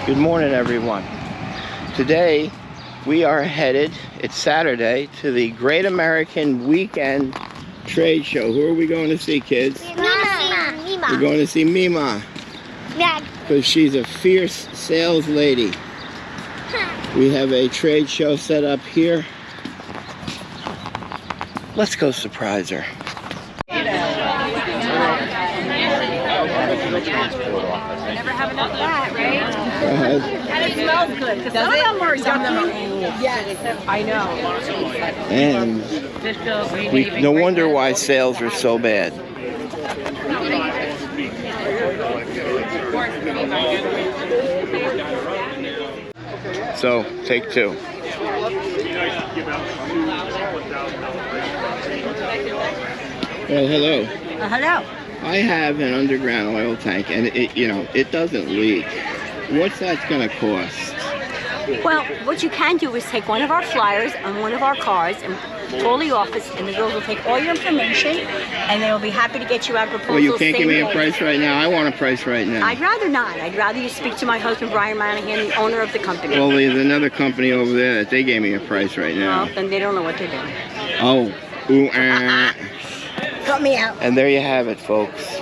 Good morning, everyone. Today we are headed, it's Saturday, to the Great American Weekend Trade Show. Who are we going to see, kids? Mima. We're going to see Mima. Yeah. Because she's a fierce sales lady. We have a trade show set up here. Let's go surprise her. Never have enough of that, right? Go ahead. And it smells good. Because some of them are yucky. Yes, I know. And no wonder why sales are so bad. So, take two. Well, hello. Hello. I have an underground oil tank, and it doesn't leak. What's that going to cost? Well, what you can do is take one of our flyers on one of our cars and call the office, and the girls will take all your information, and they will be happy to get you out proposals. Well, you can't give me a day. price right now. I want a price right now. I'd rather not. I'd rather you speak to my husband, Brian Monahan, the owner of the company. Well, there's another company over there that they gave me a price right now. Well, then they don't know what they're doing. Oh. Ooh, Cut me out. And there you have it, folks.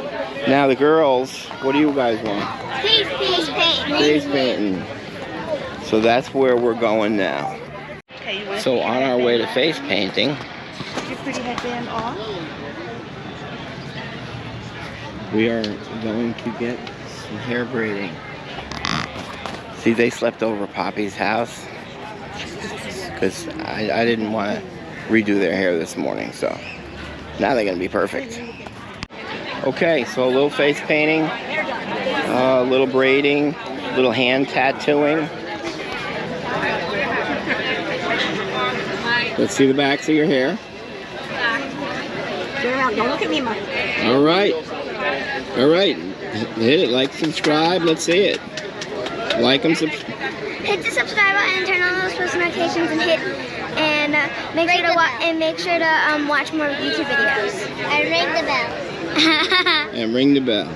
Now the girls, what do you guys want? Face paint. Face painting. So that's where we're going now. So on our way to face painting, Your pretty headband on. we are going to get some hair braiding. See, they slept over Poppy's house because I didn't want to redo their hair this morning, so now they're going to be perfect. Okay, so a little face painting, a little braiding, a little hand tattooing. Let's see the backs of your hair. Don't look at me, Mom. All right. All right. Hit it. Like, subscribe. Let's see it. Like them. Hit the subscribe button and turn on those post notifications and make sure to watch more YouTube videos. And ring the bell. And ring the bell.